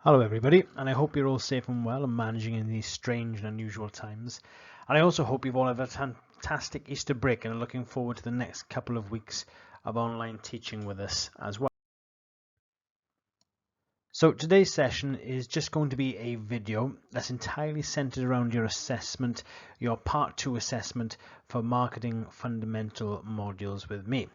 Hello everybody, and I hope you're all safe and well and managing in these strange and unusual times. And I also hope you've all had a fantastic Easter break and are looking forward to the next couple of weeks of online teaching with us as well. So today's session is just going to be a video that's entirely centered around your assessment, your Part 2 assessment for Marketing Fundamental modules with me.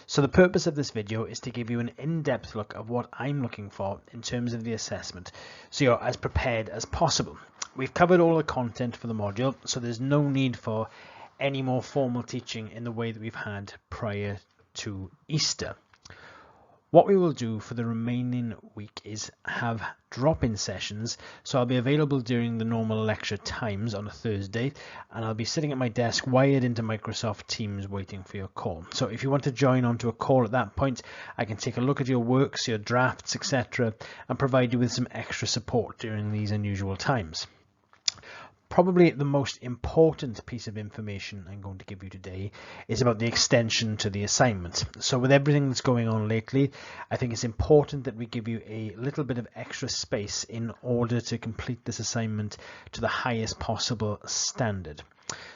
So the purpose of this video is to give you an in-depth look of what I'm looking for in terms of the assessment, so you're as prepared as possible. We've covered all the content for the module, so there's no need for any more formal teaching in the way that we've had prior to Easter. What we will do for the remaining week is have drop-in sessions, so I'll be available during the normal lecture times on a Thursday, and I'll be sitting at my desk wired into Microsoft Teams waiting for your call. So if you want to join onto a call at that point, I can take a look at your works, your drafts, etc., and provide you with some extra support during these unusual times. Probably the most important piece of information I'm going to give you today is about the extension to the assignment. So with everything that's going on lately, I think it's important that we give you a little bit of extra space in order to complete this assignment to the highest possible standard.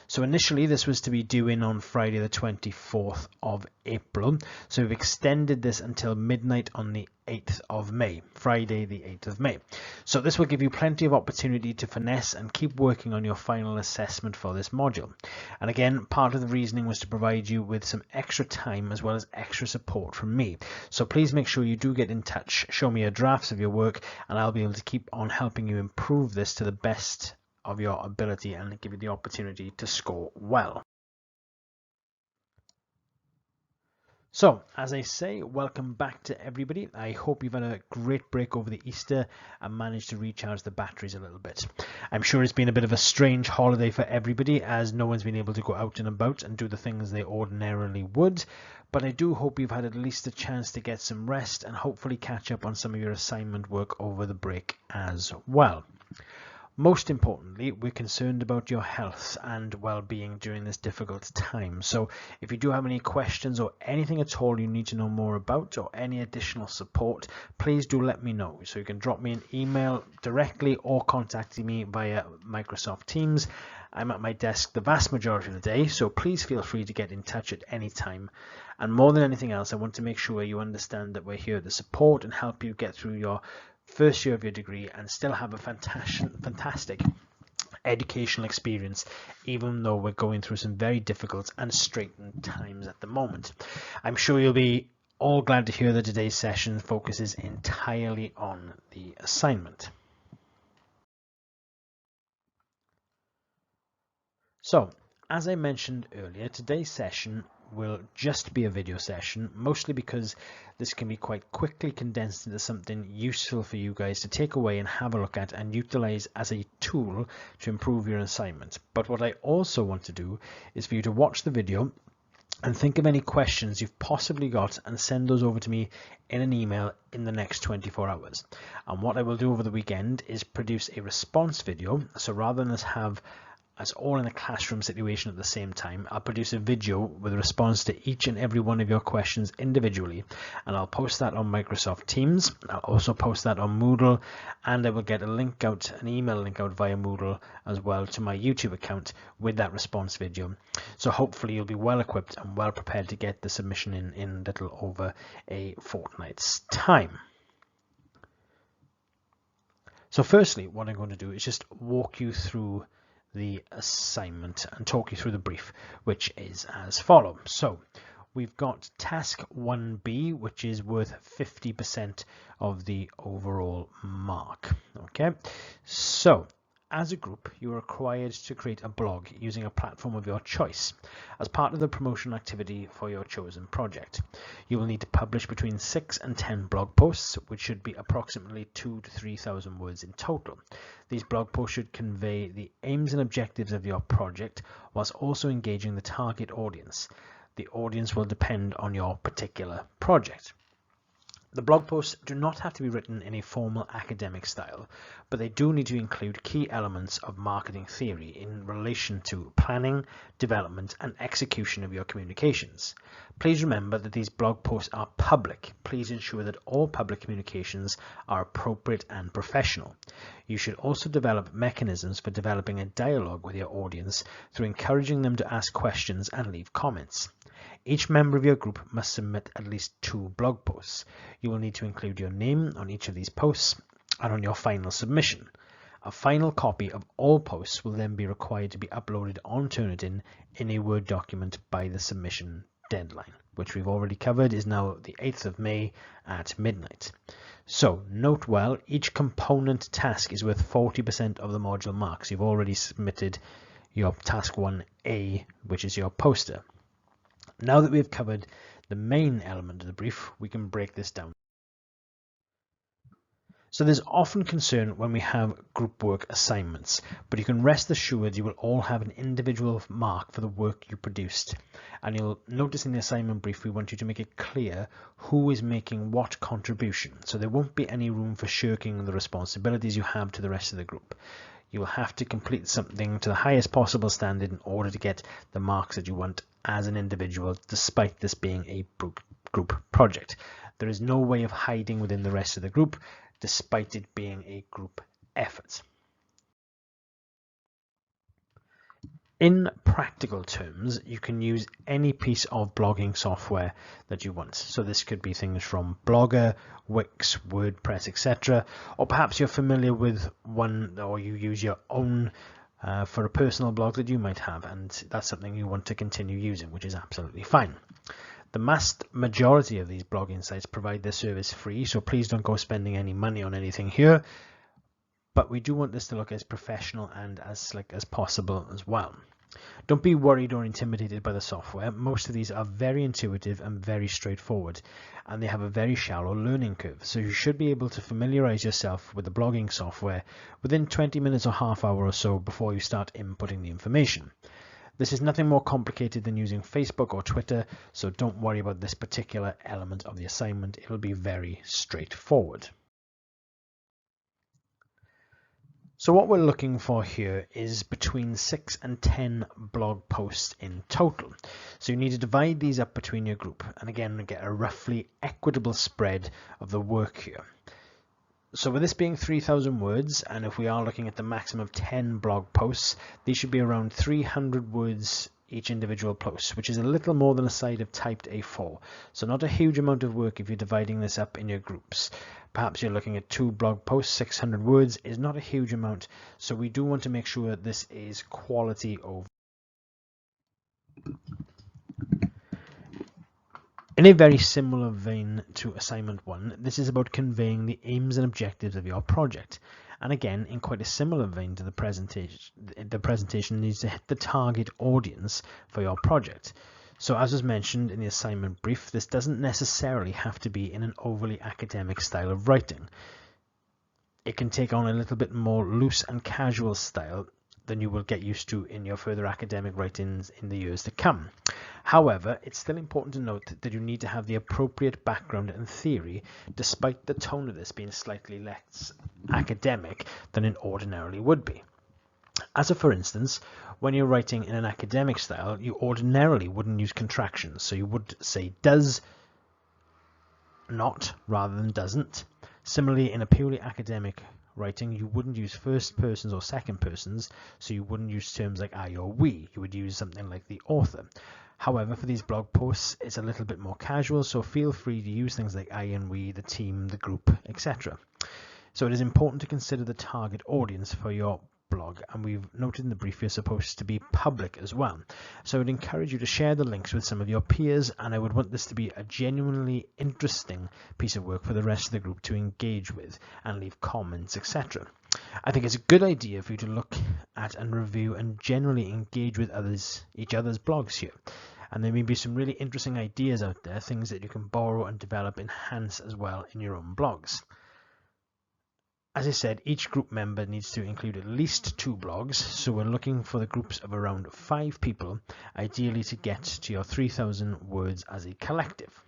So initially this was to be due in on Friday the 24th of April. So we've extended this until midnight on the 8th of May, Friday the 8th of May. So this will give you plenty of opportunity to finesse and keep working on your final assessment for this module. And again, part of the reasoning was to provide you with some extra time as well as extra support from me. So please make sure you do get in touch, show me your drafts of your work, and I'll be able to keep on helping you improve this to the best of your ability and give you the opportunity to score well. So, as I say, welcome back to everybody. I hope you've had a great break over the Easter and managed to recharge the batteries a little bit. I'm sure it's been a bit of a strange holiday for everybody as no one's been able to go out and about and do the things they ordinarily would, but I do hope you've had at least a chance to get some rest and hopefully catch up on some of your assignment work over the break as well. Most importantly, we're concerned about your health and well-being during this difficult time. So if you do have any questions or anything at all you need to know more about or any additional support, please do let me know. So you can drop me an email directly or contact me via Microsoft Teams. I'm at my desk the vast majority of the day, so please feel free to get in touch at any time. And more than anything else, I want to make sure you understand that we're here to support and help you get through your first year of your degree and still have a fantastic educational experience, even though we're going through some very difficult and straitened times at the moment. I'm sure you'll be all glad to hear that today's session focuses entirely on the assignment. So, as I mentioned earlier, today's session will just be a video session, mostly because this can be quite quickly condensed into something useful for you guys to take away and have a look at and utilize as a tool to improve your assignment. But what I also want to do is for you to watch the video and think of any questions you've possibly got and send those over to me in an email in the next 24 hours. And what I will do over the weekend is produce a response video. So rather than us have us all in a classroom situation at the same time, I'll produce a video with a response to each and every one of your questions individually, and I'll post that on Microsoft Teams. I'll also post that on Moodle, and I will get a link out, an email link out via Moodle as well to my YouTube account with that response video. So hopefully you'll be well equipped and well prepared to get the submission in little over a fortnight's time. So firstly, what I'm going to do is just walk you through the assignment and talk you through the brief, which is as follows. So we've got task 1B, which is worth 50% of the overall mark. Okay, so as a group, you are required to create a blog using a platform of your choice as part of the promotion activity for your chosen project. You will need to publish between 6 and 10 blog posts, which should be approximately 2,000 to 3,000 words in total. These blog posts should convey the aims and objectives of your project whilst also engaging the target audience. The audience will depend on your particular project. The blog posts do not have to be written in a formal academic style, but they do need to include key elements of marketing theory in relation to planning, development, and execution of your communications. Please remember that these blog posts are public. Please ensure that all public communications are appropriate and professional. You should also develop mechanisms for developing a dialogue with your audience through encouraging them to ask questions and leave comments. Each member of your group must submit at least 2 blog posts. You will need to include your name on each of these posts and on your final submission. A final copy of all posts will then be required to be uploaded on Turnitin in a Word document by the submission deadline, which we've already covered is now the 8th of May at midnight. So note well, each component task is worth 40% of the module marks. You've already submitted your task 1A, which is your poster. Now that we've covered the main element of the brief, we can break this down. So there's often concern when we have group work assignments, but you can rest assured you will all have an individual mark for the work you produced. And you'll notice in the assignment brief, we want you to make it clear who is making what contribution. So there won't be any room for shirking the responsibilities you have to the rest of the group. You will have to complete something to the highest possible standard in order to get the marks that you want as an individual, despite this being a group project. There is no way of hiding within the rest of the group, despite it being a group effort. In practical terms, you can use any piece of blogging software that you want. So this could be things from Blogger, Wix, WordPress, etc. Or perhaps you're familiar with one, or you use your own for a personal blog that you might have, and that's something you want to continue using, which is absolutely fine. The vast majority of these blogging sites provide their service free, so please don't go spending any money on anything here. But we do want this to look as professional and as slick as possible as well. Don't be worried or intimidated by the software. Most of these are very intuitive and very straightforward, and they have a very shallow learning curve. So you should be able to familiarize yourself with the blogging software within 20 minutes or half hour or so before you start inputting the information. This is nothing more complicated than using Facebook or Twitter, so don't worry about this particular element of the assignment. It'll be very straightforward. So what we're looking for here is between 6 and 10 blog posts in total. So you need to divide these up between your group, and again get a roughly equitable spread of the work here. So with this being 3,000 words, and if we are looking at the maximum of 10 blog posts, these should be around 300 words each individual post, which is a little more than a side of typed A4. So not a huge amount of work if you're dividing this up in your groups. Perhaps you're looking at 2 blog posts, 600 words is not a huge amount. So we do want to make sure this is quality over. In a very similar vein to assignment 1, this is about conveying the aims and objectives of your project. And again, in quite a similar vein to the presentation needs to hit the target audience for your project. So as was mentioned in the assignment brief, this doesn't necessarily have to be in an overly academic style of writing. It can take on a little bit more loose and casual style than you will get used to in your further academic writings in the years to come. However, it's still important to note that you need to have the appropriate background and theory, despite the tone of this being slightly less academic than it ordinarily would be. As for instance, when you're writing in an academic style, you ordinarily wouldn't use contractions, so you would say does not rather than doesn't. Similarly, in a purely academic writing, you wouldn't use first persons or second persons, so you wouldn't use terms like I or we. You would use something like the author. However, for these blog posts, it's a little bit more casual, so feel free to use things like I and we, the team, the group, etc. So it is important to consider the target audience for your blog, and we've noted in the brief you're supposed to be public as well. So I would encourage you to share the links with some of your peers, and I would want this to be a genuinely interesting piece of work for the rest of the group to engage with and leave comments, etc. I think it's a good idea for you to look at and review and generally engage with each other's blogs here. And there may be some really interesting ideas out there, things that you can borrow and develop, enhance as well in your own blogs. As I said, each group member needs to include at least 2 blogs, so we're looking for the groups of around 5 people, ideally to get to your 3,000 words as a collective.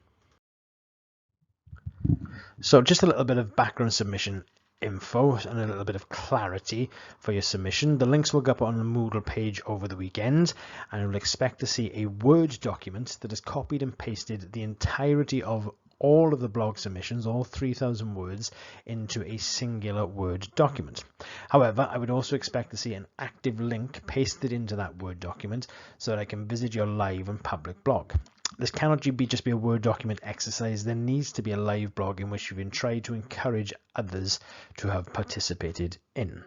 So just a little bit of background submission info and a little bit of clarity for your submission. The links will go up on the Moodle page over the weekend, and you'll expect to see a Word document that has copied and pasted the entirety of all of the blog submissions, all 3,000 words, into a singular Word document. However, I would also expect to see an active link pasted into that Word document so that I can visit your live and public blog. This cannot just be a Word document exercise. There needs to be a live blog in which you can try to encourage others to have participated in.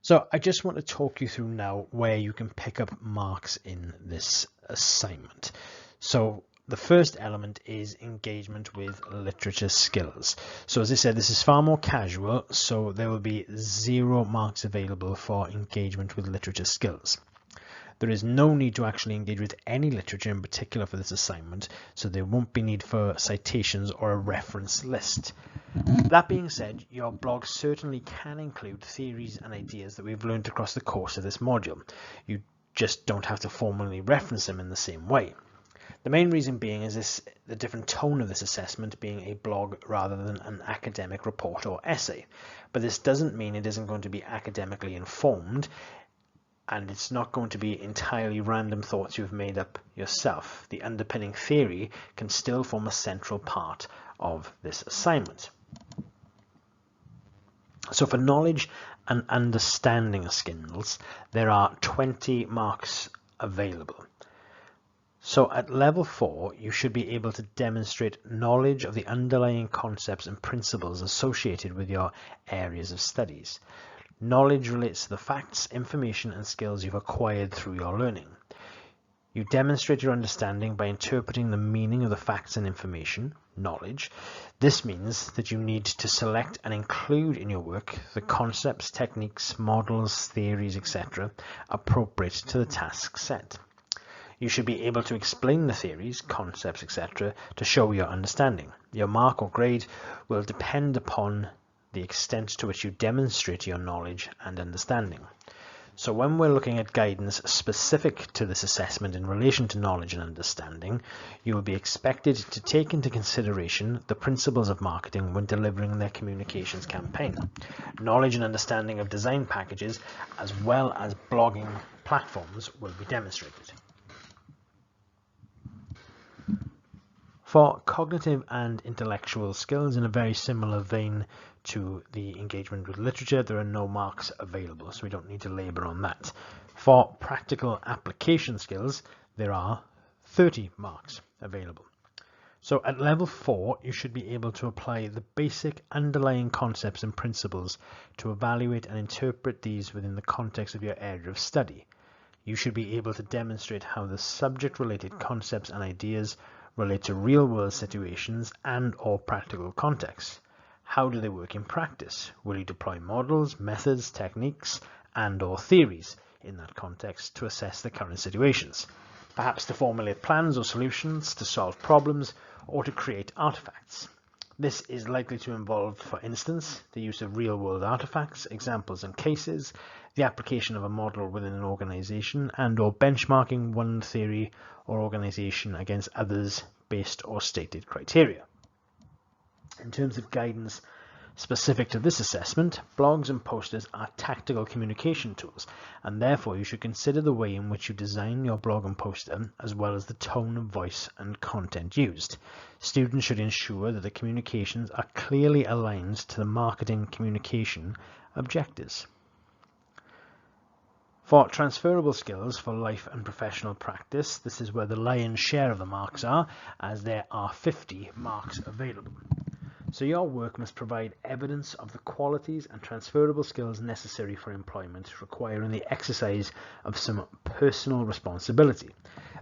So I just want to talk you through now where you can pick up marks in this assignment. So the first element is engagement with literature skills. So as I said, this is far more casual, so there will be 0 marks available for engagement with literature skills. There is no need to actually engage with any literature in particular for this assignment, so there won't be need for citations or a reference list. That being said, your blog certainly can include theories and ideas that we've learned across the course of this module. You just don't have to formally reference them in the same way. The main reason being is the different tone of this assessment being a blog rather than an academic report or essay. But this doesn't mean it isn't going to be academically informed, and it's not going to be entirely random thoughts you've made up yourself. The underpinning theory can still form a central part of this assignment. So for knowledge and understanding skills, there are 20 marks available. So at level 4, you should be able to demonstrate knowledge of the underlying concepts and principles associated with your areas of studies. Knowledge relates to the facts, information, and skills you've acquired through your learning. You demonstrate your understanding by interpreting the meaning of the facts and information, knowledge. This means that you need to select and include in your work the concepts, techniques, models, theories, etc. appropriate to the task set. You should be able to explain the theories, concepts, etc. to show your understanding. Your mark or grade will depend upon the extent to which you demonstrate your knowledge and understanding. So when we're looking at guidance specific to this assessment in relation to knowledge and understanding, you will be expected to take into consideration the principles of marketing when delivering their communications campaign. Knowledge and understanding of design packages as well as blogging platforms will be demonstrated. For cognitive and intellectual skills, in a very similar vein to the engagement with literature, there are no marks available, so we don't need to labour on that. For practical application skills, there are 30 marks available. So at level 4, you should be able to apply the basic underlying concepts and principles to evaluate and interpret these within the context of your area of study. You should be able to demonstrate how the subject-related concepts and ideas relate to real-world situations and or practical contexts. How do they work in practice? Will you deploy models, methods, techniques, and or theories in that context to assess the current situations? Perhaps to formulate plans or solutions to solve problems or to create artifacts. This is likely to involve, for instance, the use of real-world artifacts, examples and cases, the application of a model within an organization, and or benchmarking one theory or organization against others based or stated criteria. In terms of guidance specific to this assessment, blogs and posters are tactical communication tools, and therefore you should consider the way in which you design your blog and poster, as well as the tone of voice and content used. Students should ensure that the communications are clearly aligned to the marketing communication objectives. For transferable skills for life and professional practice, this is where the lion's share of the marks are, as there are 50 marks available. So your work must provide evidence of the qualities and transferable skills necessary for employment, requiring the exercise of some personal responsibility.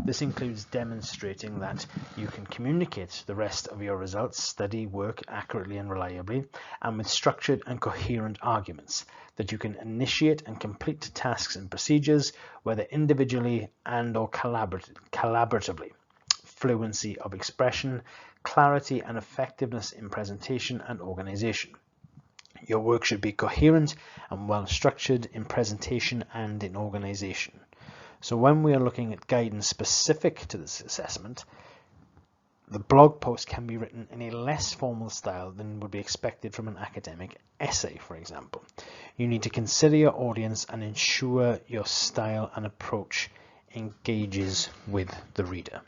This includes demonstrating that you can communicate the rest of your results, study, work accurately and reliably, and with structured and coherent arguments, that you can initiate and complete tasks and procedures, whether individually and or collaboratively. Fluency of expression, clarity and effectiveness in presentation and organization. Your work should be coherent and well structured in presentation and in organization. So when we are looking at guidance specific to this assessment, The blog post can be written in a less formal style than would be expected from an academic essay, for example. You need to consider your audience and ensure your style and approach engages with the reader.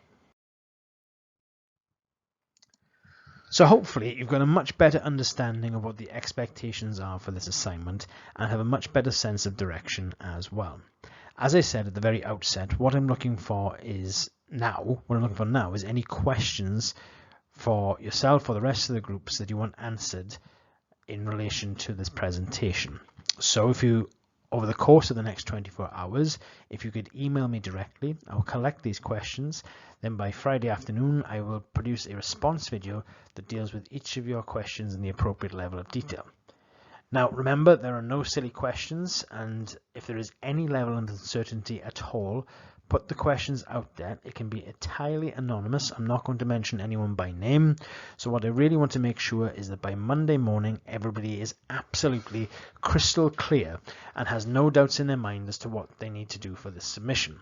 So hopefully you've got a much better understanding of what the expectations are for this assignment and have a much better sense of direction as well. As I said at the very outset, what I'm looking for now is any questions for yourself or the rest of the groups that you want answered in relation to this presentation. So if you, over the course of the next 24 hours, if you could email me directly, I'll collect these questions. Then by Friday afternoon, I will produce a response video that deals with each of your questions in the appropriate level of detail. Now, remember, there are no silly questions, and if there is any level of uncertainty at all, put the questions out there. It can be entirely anonymous. I'm not going to mention anyone by name. So what I really want to make sure is that by Monday morning, everybody is absolutely crystal clear and has no doubts in their mind as to what they need to do for this submission.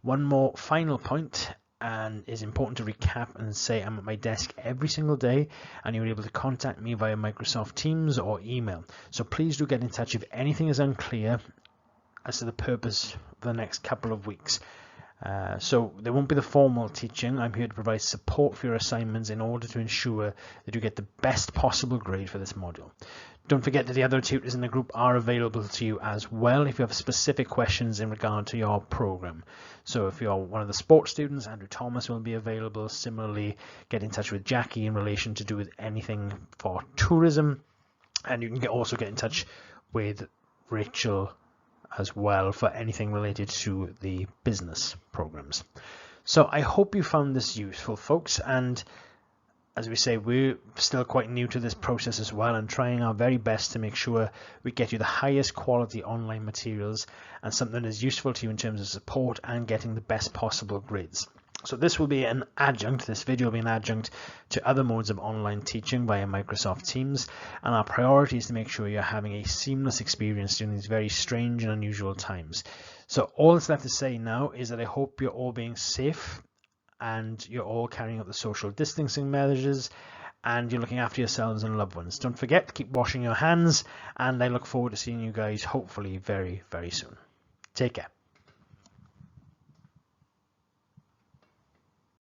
One more final point, and is important to recap and say I'm at my desk every single day, and you're able to contact me via Microsoft Teams or email. So please do get in touch if anything is unclear as to the purpose for the next couple of weeks. So there won't be the formal teaching. I'm here to provide support for your assignments in order to ensure that you get the best possible grade for this module. Don't forget that the other tutors in the group are available to you as well if you have specific questions in regard to your program. So if you're one of the sports students, Andrew Thomas will be available. Similarly, get in touch with Jackie in relation to do with anything for tourism. And you can also get in touch with Rachel as well for anything related to the business programs. So I hope you found this useful, folks, and as we say, we're still quite new to this process as well, and trying our very best to make sure we get you the highest quality online materials and something that is useful to you in terms of support and getting the best possible grades. So this will be an adjunct, this video will be an adjunct to other modes of online teaching via Microsoft Teams, and our priority is to make sure you're having a seamless experience during these very strange and unusual times. So all that's left to say now is that I hope you're all being safe and you're all carrying out the social distancing measures and you're looking after yourselves and loved ones. Don't forget to keep washing your hands, and I look forward to seeing you guys hopefully very, very soon. Take care.